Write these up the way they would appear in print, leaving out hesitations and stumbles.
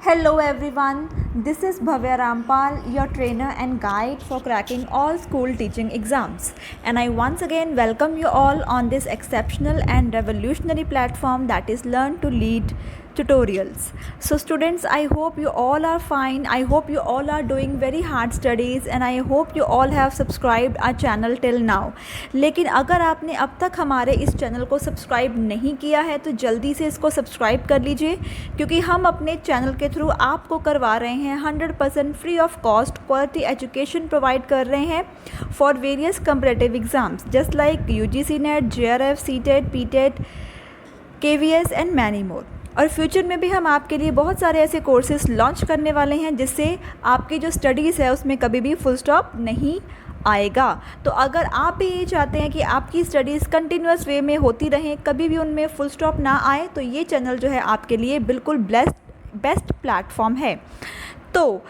Hello everyone, this is Bhavya Rampal, your trainer and guide for cracking all school teaching exams. And I once again welcome you all on this exceptional and revolutionary platform that is Learn to Lead tutorials. So students, I hope you all are fine. I hope you all are doing very hard studies and I hope you all have subscribed our channel till now. लेकिन अगर आपने अब तक हमारे इस channel को subscribe नहीं किया है तो जल्दी से इसको सब्सक्राइब कर लीजिए, क्योंकि हम अपने चैनल के थ्रू आपको करवा रहे हैं 100% free of cost quality education provide कर रहे हैं for various comparative exams just like UGC net, JRF, CTET, PTET, KVS and many more. और फ्यूचर में भी हम आपके लिए बहुत सारे ऐसे कोर्सेज लॉन्च करने वाले हैं जिससे आपकी जो स्टडीज़ है उसमें कभी भी फुल स्टॉप नहीं आएगा। तो अगर आप भी ये चाहते हैं कि आपकी स्टडीज़ कंटिन्यूस वे में होती रहें, कभी भी उनमें फुल स्टॉप ना आए, तो ये चैनल जो है आपके लिए बिल्कुल बेस्ट प्लेटफॉर्म है। तो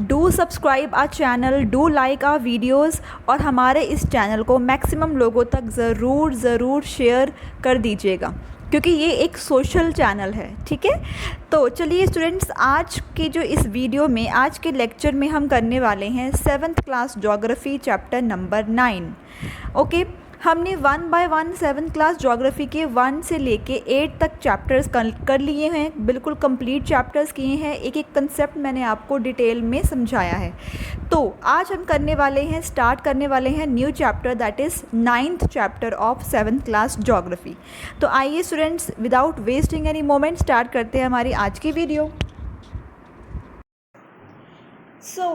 do subscribe our channel, do like our videos और हमारे इस चैनल को मैक्सिमम लोगों तक ज़रूर शेयर कर दीजिएगा, क्योंकि ये एक सोशल चैनल है। ठीक है, तो चलिए स्टूडेंट्स, आज के जो इस वीडियो में, आज के लेक्चर में हम करने वाले हैं 7th class geography chapter number 9। Okay, हमने 1 बाय 1 7th क्लास ज्योग्राफी के 1 से लेके 8 तक चैप्टर्स कर लिए हैं, बिल्कुल कंप्लीट चैप्टर्स किए हैं। एक एक कंसेप्ट मैंने आपको डिटेल में समझाया है। तो आज हम स्टार्ट करने वाले हैं new chapter, that is 9th chapter of 7th class geography. तो आइए students, without wasting any moment start करते हैं हमारी आज की वीडियो। सो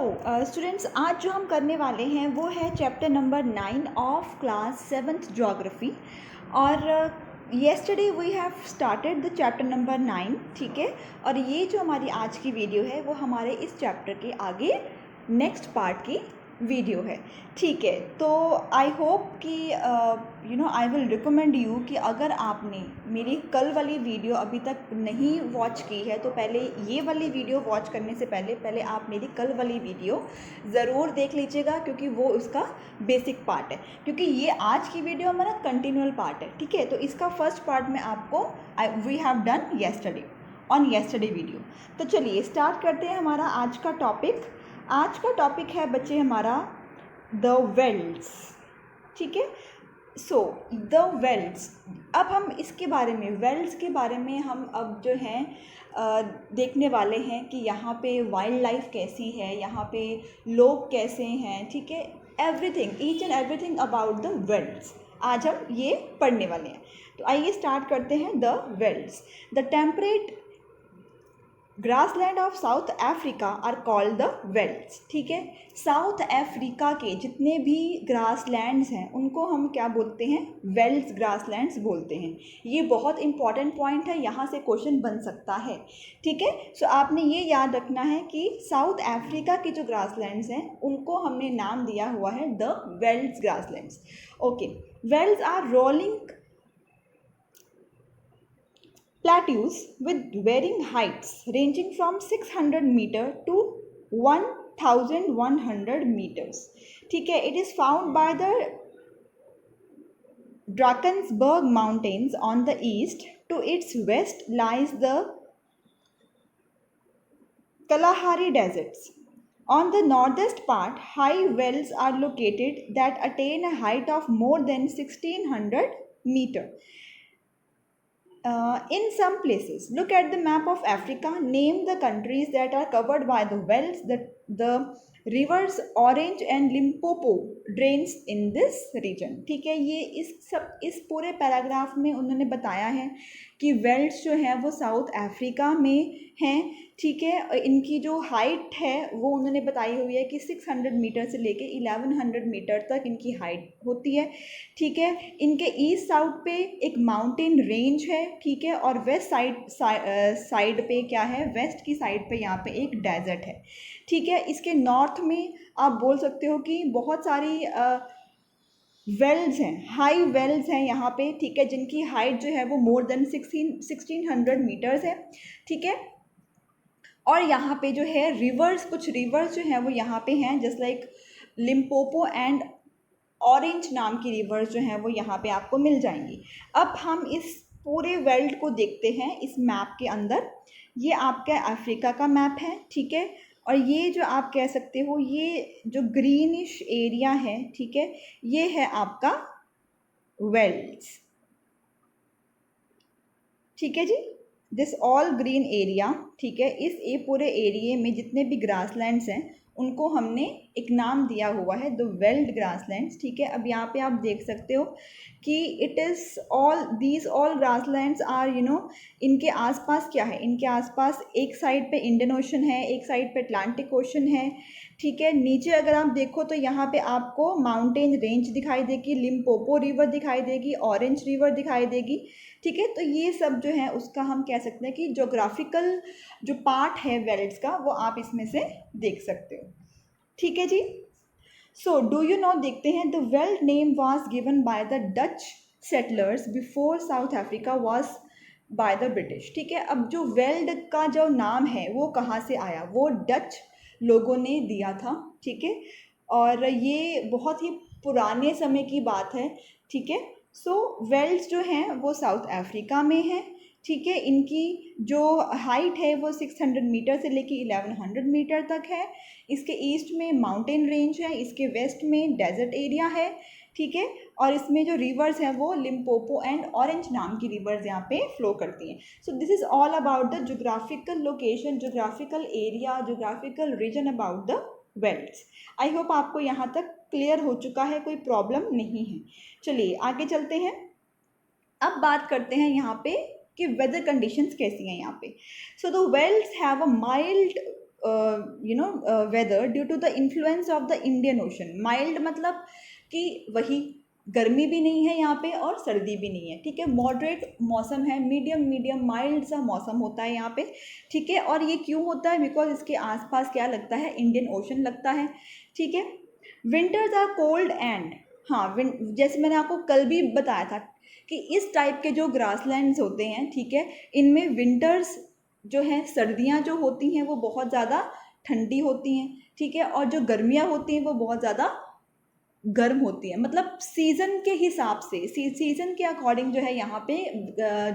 स्टूडेंट्स, आज जो हम करने वाले हैं वो है chapter number 9 of class 7th geography. और yesterday we have started the chapter number 9। ठीक है, और ये जो हमारी आज की वीडियो है वो हमारे इस चैप्टर के आगे नेक्स्ट पार्ट की वीडियो है। ठीक है, तो आई होप कि आई विल रिकमेंड यू कि अगर आपने मेरी कल वाली वीडियो अभी तक नहीं वॉच की है तो पहले ये वाली वीडियो वॉच करने से पहले आप मेरी कल वाली वीडियो ज़रूर देख लीजिएगा, क्योंकि वो उसका बेसिक पार्ट है, क्योंकि ये आज की वीडियो हमारा कंटिन्यूअल पार्ट है। ठीक है, तो इसका फर्स्ट पार्ट में आपको we have done yesterday video. तो चलिए स्टार्ट करते हैं हमारा आज का टॉपिक। आज का टॉपिक है बच्चे हमारा द वेल्स। ठीक है, सो द वेल्स, अब हम इसके बारे में, वेल्स के बारे में हम अब जो हैं देखने वाले हैं कि यहाँ पे वाइल्ड लाइफ कैसी है, यहाँ पे लोग कैसे हैं। ठीक है, everything, each and everything about the velds आज हम ये पढ़ने वाले हैं। तो आइए स्टार्ट करते हैं the velds. The temperate grassland of South Africa are called the velds. ठीक है, साउथ अफ्रीका के जितने भी ग्रासलैंड्स हैं उनको हम क्या बोलते हैं? वेल्स ग्रासलैंड्स बोलते हैं। ये बहुत इंपॉर्टेंट पॉइंट है, यहाँ से क्वेश्चन बन सकता है। ठीक है, सो आपने ये याद रखना है कि साउथ अफ्रीका के जो ग्रासलैंड्स हैं उनको हमने नाम दिया हुआ है the velds grasslands. Okay, velds are rolling plateaus with varying heights ranging from 600 meter to 1100 meters. ठीक है, it is found by the Drakensberg mountains on the east. To its west lies the Kalahari deserts. On the northwest part, high wells are located that attain a height of more than 1600 meter. In some places, look at the map of Africa, name the countries that are covered by the wells. The rivers Orange and Limpopo drains in this region. ठीक है, ये इस पूरे paragraph में उन्होंने बताया है कि वेल्स जो हैं वो साउथ अफ्रीका में हैं। ठीक है, इनकी जो हाइट है वो उन्होंने बताई हुई है कि 600 मीटर से लेके 1100 मीटर तक इनकी हाइट होती है। ठीक है, इनके ईस्ट साउथ पे एक माउंटेन रेंज है। ठीक है, और वेस्ट साइड पे क्या है? वेस्ट की साइड पे यहाँ पे एक डेजर्ट है। ठीक है, इसके नॉर्थ में आप बोल सकते हो कि बहुत सारी वेल्स हैं, हाई वेल्स हैं यहाँ पे। ठीक है, जिनकी हाइट जो है वो मोर देन 1600 मीटर्स है। ठीक है, और यहाँ पे जो है रिवर्स, कुछ रिवर्स जो हैं वो यहाँ पे हैं, just like Limpopo and orange नाम की रिवर्स जो हैं वो यहाँ पे आपको मिल जाएंगी। अब हम इस पूरे वर्ल्ड को देखते हैं इस मैप के अंदर, ये आपका अफ्रीका का मैप है, ठीक है। और ये जो आप कह सकते हो ये जो ग्रीनिश एरिया है, ठीक है, ये है आपका वेल्स, ठीक है जी। दिस ऑल ग्रीन एरिया, ठीक है, इस ये पूरे एरिए में जितने भी ग्रासलैंड्स हैं उनको हमने एक नाम दिया हुआ है द वेल्ड ग्रासलैंड्स, ठीक है। अब यहाँ पे आप देख सकते हो कि it is all these all grasslands are इनके आसपास क्या है, इनके आसपास एक साइड पे इंडियन ओशन है, एक साइड पे अटलांटिक ओशन है, ठीक है। नीचे अगर आप देखो तो यहाँ पे आपको माउंटेन रेंज दिखाई देगी, लिम्पोपो रिवर दिखाई देगी, ऑरेंज रिवर दिखाई देगी, ठीक है। तो ये सब जो है उसका हम कह सकते हैं कि जोग्राफिकल जो पार्ट है वेल्ड्स का वो आप इसमें से देख सकते हो, ठीक है जी। सो डू यू नो, देखते हैं, the weld name was given by the Dutch settlers before south Africa was by the British, ठीक है। अब जो वेल्ड का जो नाम है वो कहाँ से आया, वो डच लोगों ने दिया था, ठीक है। और ये बहुत ही पुराने समय की बात है, ठीक है। सो वेल्स जो हैं वो साउथ अफ्रीका में है, ठीक है। इनकी जो हाइट है वो 600 मीटर से लेके 1100 मीटर तक है। इसके ईस्ट में माउंटेन रेंज है, इसके वेस्ट में डेजर्ट एरिया है, ठीक है। और इसमें जो रिवर्स हैं वो लिम्पोपो एंड ऑरेंज नाम की रिवर्स यहाँ पे फ्लो करती हैं। So this is all about the geographical location, geographical area, geographical region about the velds. I hope आपको यहाँ तक क्लियर हो चुका है, कोई प्रॉब्लम नहीं है। चलिए आगे चलते हैं। अब बात करते हैं यहाँ पे कि वेदर कंडीशंस कैसी हैं यहाँ पे। So the velds have a mild weather due to the influence of the Indian Ocean. Mild मतलब कि वही गर्मी भी नहीं है यहाँ पे और सर्दी भी नहीं है, ठीक है। मॉडरेट मौसम है, मीडियम माइल्ड सा मौसम होता है यहाँ पे, ठीक है। और ये क्यों होता है, बिकॉज इसके आसपास क्या लगता है, इंडियन ओशन लगता है, ठीक है। विंटर्स आर कोल्ड एंड, हाँ जैसे मैंने आपको कल भी बताया था कि इस टाइप के जो ग्रासलैंड्स होते हैं, ठीक है, इनमें विंटर्स जो हैं, सर्दियाँ जो होती हैं वो बहुत ज़्यादा ठंडी होती हैं, ठीक है। और जो गर्मियाँ होती हैं वो बहुत ज़्यादा गर्म होती है, मतलब सीज़न के हिसाब से, सीज़न के अकॉर्डिंग जो है यहाँ पे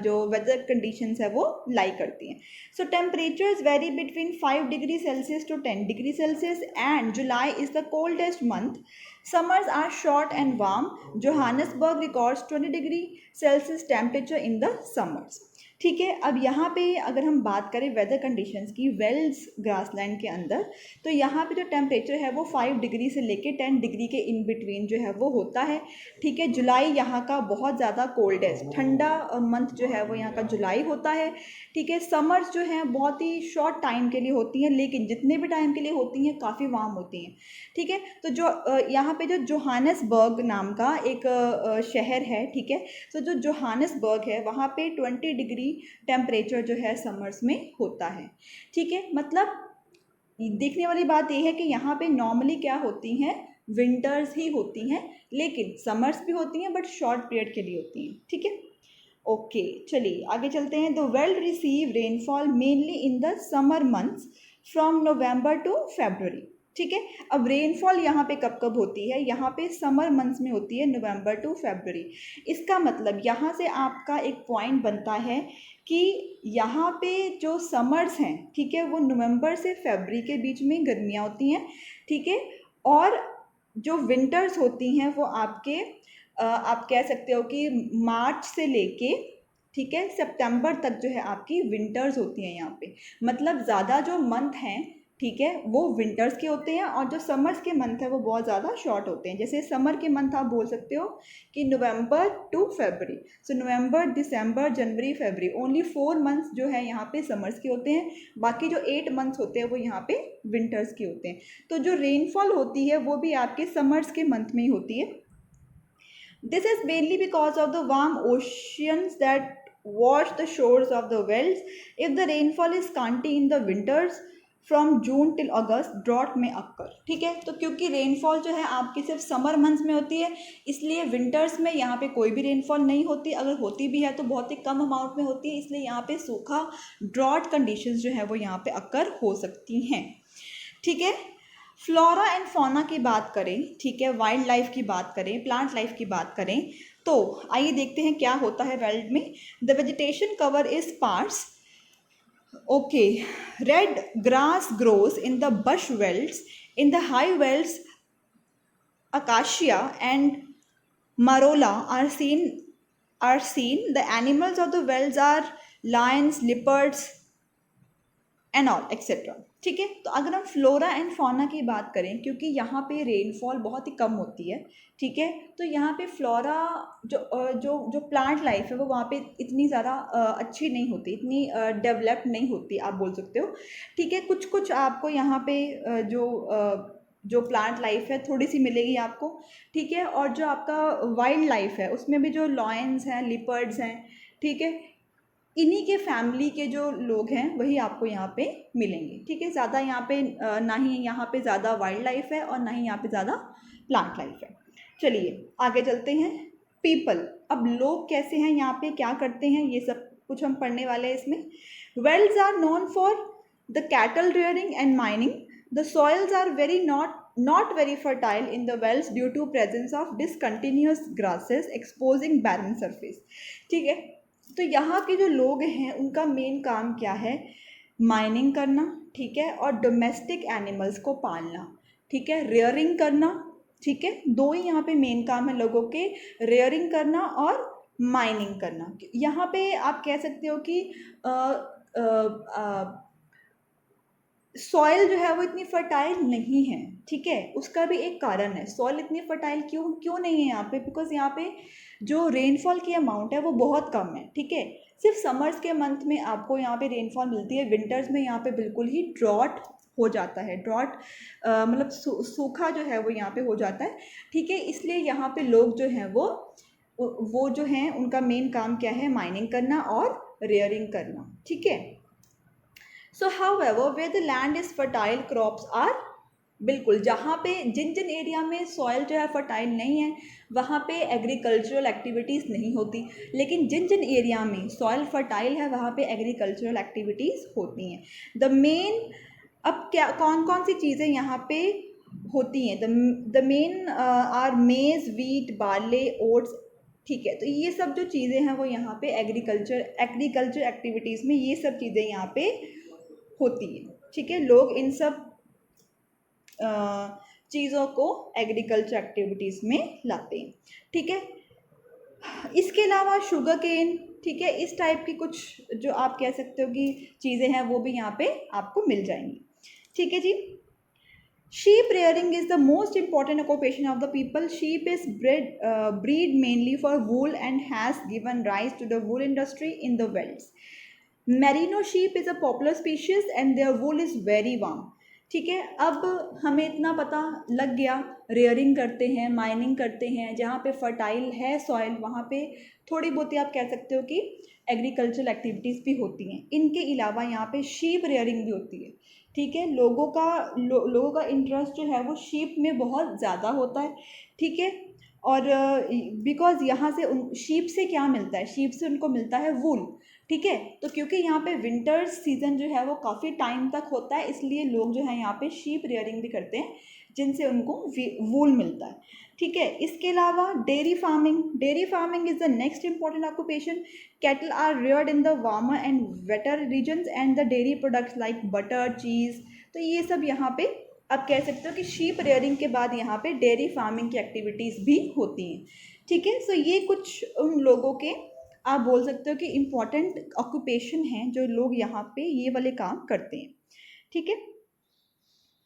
जो वेदर कंडीशंस है वो लाई करती हैं। So temperatures vary between 5 degree Celsius to 10 degree Celsius and July is the coldest month. Summers are short and warm. Johannesburg records 20 degree Celsius temperature in the summers, ठीक है। अब यहाँ पे अगर हम बात करें वेदर कंडीशंस की वेल्स ग्रासलैंड के अंदर, तो यहाँ पे जो टेम्परेचर है वो 5 डिग्री से लेके 10 डिग्री के इन बिटवीन जो है वो होता है, ठीक है। जुलाई यहाँ का बहुत ज़्यादा कोल्डेस्ट ठंडा मंथ जो है वो यहाँ का जुलाई होता है, ठीक है। समर्स जो हैं बहुत ही शॉर्ट टाइम के लिए होती हैं, लेकिन जितने भी टाइम के लिए होती हैं काफ़ी वार्म होती हैं, ठीक है। तो जो यहाँ पे जो जोहानिसबर्ग नाम का एक शहर है, ठीक है। तो जो जोहानिसबर्ग है वहाँ पे 20 डिग्री टेम्परेचर जो है समर्स में होता है, ठीक है। मतलब देखने वाली बात यह है कि यहाँ पे नॉर्मली क्या होती हैं, विंटर्स ही होती हैं, लेकिन समर्स भी होती हैं बट शॉर्ट पीरियड के लिए होती हैं, ठीक है। ओके चलिए आगे चलते हैं। The world receive rainfall mainly in the summer months from November to February, ठीक है। अब रेनफॉल यहाँ पे कब कब होती है, यहाँ पे समर मंथ्स में होती है, नवंबर टू फरवरी। इसका मतलब यहाँ से आपका एक पॉइंट बनता है कि यहाँ पे जो समर्स हैं, ठीक है, वो नवंबर से फरवरी के बीच में गर्मियाँ होती हैं, ठीक है। और जो विंटर्स होती हैं वो आपके आप कह सकते हो कि मार्च से लेके, ठीक है, सितंबर तक जो है आपकी विंटर्स होती हैं यहाँ पे। मतलब ज़्यादा जो मंथ हैं, ठीक है, वो विंटर्स के होते हैं और जो समर्स के मंथ है वो बहुत ज़्यादा शॉर्ट होते हैं। जैसे समर के मंथ आप बोल सकते हो कि November to February. So November, December, January, February, only 4 months जो है यहाँ पे समर्स के होते हैं। बाकी जो 8 मंथ्स होते हैं वो यहाँ पे विंटर्स के होते हैं। तो जो रेनफॉल होती है वो भी आपके समर्स के मंथ में ही होती है। This is mainly because of the warm oceans that wash the shores of the wells. If the rainfall is scanty in the winters from June till August, drought में अक्कर, ठीक है। तो क्योंकि रेनफॉल जो है आपकी सिर्फ समर मंथ्स में होती है, इसलिए विंटर्स में यहाँ पे कोई भी रेनफॉल नहीं होती, अगर होती भी है तो बहुत ही कम अमाउंट में होती है, इसलिए यहाँ पे सूखा ड्रॉट कंडीशंस जो है वो यहाँ पे अक्कर हो सकती हैं, ठीक है। फ्लोरा एंड फौना की बात करें, ठीक है, वाइल्ड लाइफ की बात करें, प्लांट लाइफ की बात करें, तो आइए देखते हैं क्या होता है वेल्ड में। The vegetation cover is sparse. Okay, red grass grows in the bush wells. In the high wells, acacia and marola are seen. The animals of the wells are lions, leopards and all etcetera. ठीक है, तो अगर हम flora and fauna की बात करें, क्योंकि यहाँ पे रेनफॉल बहुत ही कम होती है, ठीक है, तो यहाँ पे फ्लोरा जो प्लांट लाइफ है वो वहाँ पे इतनी ज़्यादा अच्छी नहीं होती, इतनी डेवलप्ड नहीं होती, आप बोल सकते हो। ठीक है, कुछ कुछ आपको यहाँ पे जो प्लांट लाइफ है थोड़ी सी मिलेगी आपको। ठीक है, और जो आपका वाइल्ड लाइफ है उसमें भी जो लॉयंस हैं, लिपर्ड्स हैं, ठीक है, इन्हीं के फैमिली के जो लोग हैं वही आपको यहाँ पे मिलेंगे। ठीक है, ज़्यादा यहाँ पे ना ही यहाँ पे ज़्यादा वाइल्ड लाइफ है और ना ही यहाँ पे ज़्यादा प्लांट लाइफ है। चलिए आगे चलते हैं। पीपल, अब लोग कैसे हैं, यहाँ पे क्या करते हैं, ये सब कुछ हम पढ़ने वाले हैं इसमें। Velds are known for the cattle rearing and mining. The soils are very not very fertile in the wells due to presence of discontinuous grasses exposing barren surface. ठीक है, तो यहाँ के जो लोग हैं उनका मेन काम क्या है, माइनिंग करना, ठीक है, और डोमेस्टिक एनिमल्स को पालना, ठीक है, रेयरिंग करना। ठीक है, दो ही यहाँ पे मेन काम है लोगों के, रेयरिंग करना और माइनिंग करना। यहाँ पे आप कह सकते हो कि सॉइल जो है वो इतनी फर्टाइल नहीं है। ठीक है, उसका भी एक कारण है, सॉइल इतनी फर्टाइल क्यों नहीं है यहाँ पे, बिकॉज यहाँ पे जो रेनफॉल की अमाउंट है वो बहुत कम है। ठीक है, सिर्फ समर्स के मंथ में आपको यहाँ पे रेनफॉल मिलती है, विंटर्स में यहाँ पे बिल्कुल ही ड्रॉट हो जाता है। ड्रॉट मतलब सूखा जो है वो यहाँ पे हो जाता है। ठीक है, इसलिए यहाँ पे लोग जो हैं वो जो हैं उनका मेन काम क्या है, माइनिंग करना और रेयरिंग करना। ठीक है, so however where the land is fertile crops are, बिल्कुल जहाँ पे जिन जिन एरिया में सॉइल जो है फर्टाइल नहीं है वहाँ पे एग्रीकल्चरल एक्टिविटीज़ नहीं होती, लेकिन जिन जिन एरिया में सॉइल फर्टाइल है वहाँ पे एग्रीकल्चरल एक्टिविटीज़ होती हैं। द मेन, अब क्या कौन कौन सी चीज़ें यहाँ पे होती हैं, द मेन आर मेज, वीट, बार्ले, ओट्स। ठीक है, तो ये सब जो चीज़ें हैं वो यहाँ पे एग्रीकल्चर एक्टिविटीज़ में ये सब चीज़ें यहाँ पे होती है। ठीक है, लोग इन सब चीज़ों को एग्रीकल्चर एक्टिविटीज़ में लाते हैं। ठीक है, इसके अलावा शुगर केन, ठीक है, इस टाइप की कुछ जो आप कह सकते हो कि चीज़ें हैं वो भी यहाँ पे आपको मिल जाएंगी। ठीक है जी। Sheep rearing is the most important occupation of the people. Sheep is breed mainly for wool and has given rise to the wool industry in the wells. Merino sheep is a popular species and their wool is very warm. ठीक है, अब हमें इतना पता लग गया, rearing करते हैं, माइनिंग करते हैं, जहाँ पे फर्टाइल है सॉइल वहाँ पे थोड़ी बहुत ही आप कह सकते हो कि एग्रीकल्चरल एक्टिविटीज़ भी होती हैं। इनके अलावा यहाँ पे शीप रेयरिंग भी होती है। ठीक है, लोगों का इंटरेस्ट जो है वो शीप में बहुत ज़्यादा होता है। ठीक है, और बिकॉज यहाँ से शीप से क्या मिलता है, शीप से उनको मिलता है वूल। ठीक है, तो क्योंकि यहाँ पे विंटर सीजन जो है वो काफ़ी टाइम तक होता है, इसलिए लोग जो है यहाँ पे शीप रेयरिंग भी करते हैं जिनसे उनको वूल मिलता है। ठीक है, इसके अलावा dairy farming is the next important occupation. Cattle are reared in the warmer and wetter regions and the dairy products like butter, cheese, तो ये सब यहाँ पे आप कह सकते हो कि शीप रेयरिंग के बाद यहाँ पे डेयरी फार्मिंग की एक्टिविटीज़ भी होती हैं। ठीक है, सो ये कुछ उन लोगों के आप बोल सकते हो कि इम्पॉर्टेंट ऑक्यूपेशन हैं जो लोग यहाँ पे ये वाले काम करते हैं। ठीक है,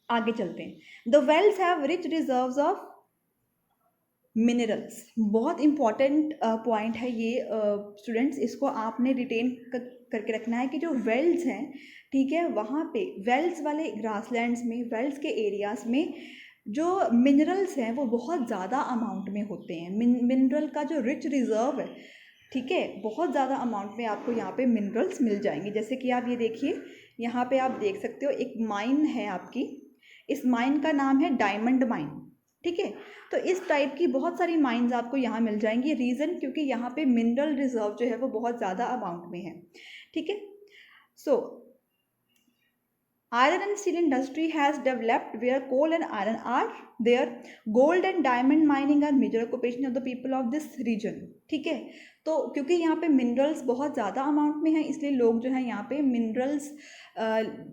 आगे चलते हैं। The velds have rich reserves of minerals. बहुत इम्पॉर्टेंट पॉइंट है ये स्टूडेंट्स, इसको आपने रिटेन करके रखना है कि जो वेल्स हैं, ठीक है, वहाँ पे वेल्स वाले ग्रासलैंड्स में, वेल्स के एरियाज़ में जो मिनरल्स हैं वो बहुत ज़्यादा अमाउंट में होते हैं। मिनरल का जो रिच रिजर्व है, ठीक है, बहुत ज़्यादा अमाउंट में आपको यहाँ पे मिनरल्स मिल जाएंगे। जैसे कि आप ये देखिए, यहाँ पे आप देख सकते हो एक माइन है आपकी, इस माइन का नाम है डायमंड माइन। ठीक है, तो इस टाइप की बहुत सारी माइंस आपको यहाँ मिल जाएंगी। रीज़न क्योंकि यहाँ पे मिनरल रिजर्व जो है वो बहुत ज़्यादा अमाउंट में है। ठीक है, सो Iron and steel industry has developed where coal and iron are there. Gold and diamond mining are major occupation of the people of this region. ठीक है, तो क्योंकि यहाँ पे मिनरल्स बहुत ज़्यादा अमाउंट में है, इसलिए लोग जो है यहाँ पे मिनरल्स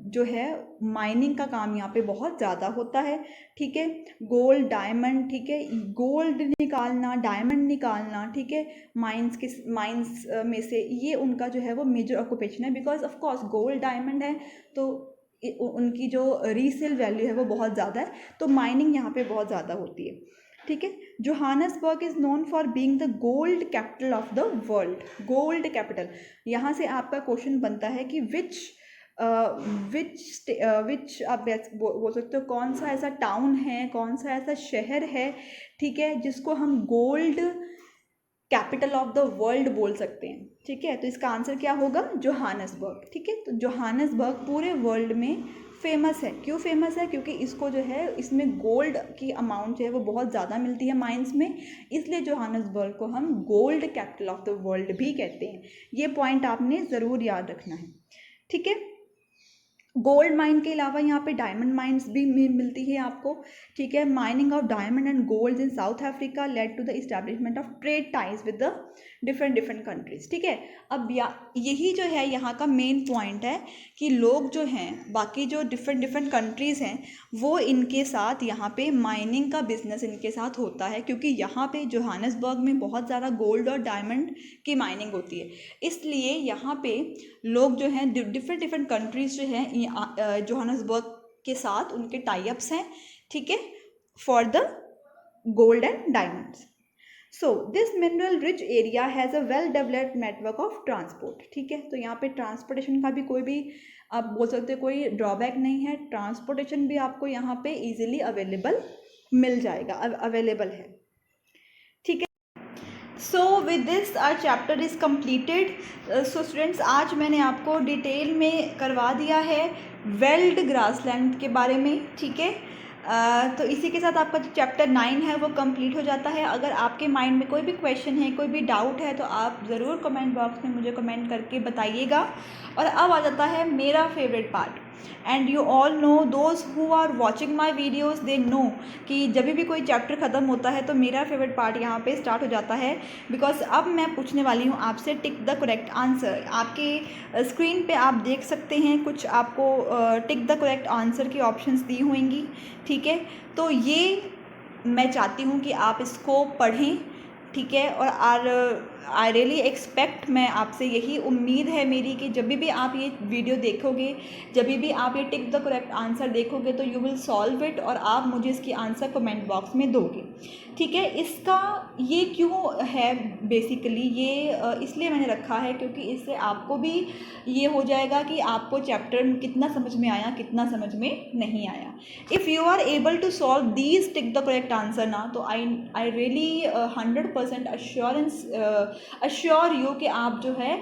जो है माइनिंग का काम यहाँ पे बहुत ज़्यादा होता है. ठीक है, गोल्ड डायमंड, ठीक है, गोल्ड निकालना, डायमंड निकालना, ठीक है, माइंस में से ये उनका जो है वो मेजर ऑक्यूपेशन है. Because of course gold diamond है तो उनकी जो रीसेल वैल्यू है वो बहुत ज़्यादा है, तो माइनिंग यहाँ पे बहुत ज़्यादा होती है. ठीक है, Johannesburg is known for being the gold capital of the world. Gold capital, यहाँ से आपका क्वेश्चन बनता है कि विच आप बोल सकते हो कौन सा ऐसा टाउन है, कौन सा ऐसा शहर है, ठीक है, जिसको हम gold capital of the world बोल सकते हैं. ठीक है, तो इसका आंसर क्या होगा? जोहानसबर्ग. ठीक है, तो जोहानसबर्ग पूरे वर्ल्ड में फेमस है. क्यों फेमस है? क्योंकि इसको जो है इसमें गोल्ड की अमाउंट जो है वो बहुत ज़्यादा मिलती है माइंस में, इसलिए जोहानसबर्ग को हम gold capital of the world भी कहते हैं. ये पॉइंट आपने ज़रूर याद रखना है. ठीक है, गोल्ड माइन के अलावा यहाँ पे डायमंड माइंस भी मिलती है आपको. ठीक है, mining of diamond and gold in South Africa led to the establishment of trade ties with the different countries. ठीक है, अब यही जो है यहाँ का मेन पॉइंट है कि लोग जो हैं बाकी जो डिफरेंट कंट्रीज़ हैं वो इनके साथ यहाँ पे माइनिंग का बिजनेस इनके साथ होता है, क्योंकि यहाँ पे जोहानसबर्ग में बहुत ज़्यादा गोल्ड और डायमंड की माइनिंग होती है. इसलिए यहाँ पे लोग जो हैं डिफरेंट कंट्रीज़ जो हैं जोहानसबर्ग के साथ उनके टाई अप्स हैं. ठीक है, for the gold and diamonds. So this mineral rich area has a well developed network of transport. ठीक है, तो यहाँ पे ट्रांसपोर्टेशन का भी कोई भी आप बोल सकते हो कोई ड्रॉबैक नहीं है. ट्रांसपोर्टेशन भी आपको यहाँ पे इजीली अवेलेबल मिल जाएगा, अवेलेबल है. ठीक है, so with this our chapter is completed. So students, आज मैंने आपको डिटेल में करवा दिया है वेल्ड ग्रासलैंड के बारे में. ठीक है, तो इसी के साथ आपका जो चैप्टर 9 है वो कंप्लीट हो जाता है. अगर आपके माइंड में कोई भी क्वेश्चन है, कोई भी डाउट है, तो आप ज़रूर कमेंट बॉक्स में मुझे कमेंट करके बताइएगा. और अब आ जाता है मेरा favourite part. And you all know, those who are watching my videos they know कि जब भी कोई चैप्टर ख़त्म होता है तो मेरा फेवरेट पार्ट यहाँ पे स्टार्ट हो जाता है. बिकॉज अब मैं पूछने वाली हूँ आपसे टिक द करेक्ट आंसर. आपके स्क्रीन पे आप देख सकते हैं कुछ आपको टिक द करेक्ट आंसर की ऑप्शंस दी होंगी. ठीक है, तो ये मैं चाहती हूँ कि आप इसको पढ़ें. ठीक है, और आई रियली एक्सपेक्ट, मैं आपसे यही उम्मीद है मेरी कि जब भी आप ये वीडियो देखोगे, जब भी आप ये टिक द करेक्ट आंसर देखोगे तो यू विल सॉल्व इट और आप मुझे इसकी आंसर कमेंट बॉक्स में दोगे. ठीक है, इसका ये क्यों है बेसिकली, ये इसलिए मैंने रखा है क्योंकि इससे आपको भी ये हो जाएगा कि आपको चैप्टर कितना समझ में आया, कितना समझ में नहीं आया. If you are able to solve these tick the correct answer ना, तो आई रियली 100% अश्योर यू कि आप जो है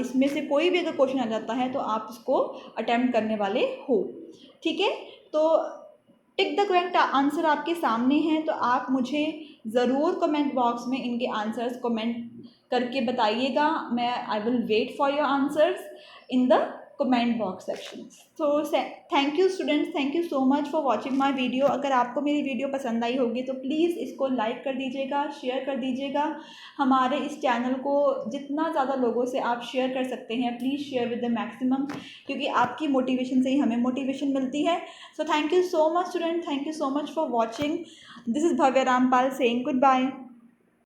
इसमें से कोई भी अगर क्वेश्चन आ जाता है तो आप उसको अटेम्प्ट करने वाले हो. ठीक है, तो टिक द करेक्ट आंसर आपके सामने हैं, तो आप मुझे ज़रूर कमेंट बॉक्स में इनके आंसर्स कमेंट करके बताइएगा. मैं I will wait for your answers in the comment box section. तो thank you students, thank you so much for watching my video. अगर आपको मेरी वीडियो पसंद आई होगी तो प्लीज़ इसको लाइक कर दीजिएगा, शेयर कर दीजिएगा. हमारे इस चैनल को जितना ज़्यादा लोगों से आप शेयर कर सकते हैं, please share with the maximum, क्योंकि आपकी मोटिवेशन से ही हमें मोटिवेशन मिलती है. So thank you so much student, thank you so much for watching. This is Bhavya Rampal saying good bye.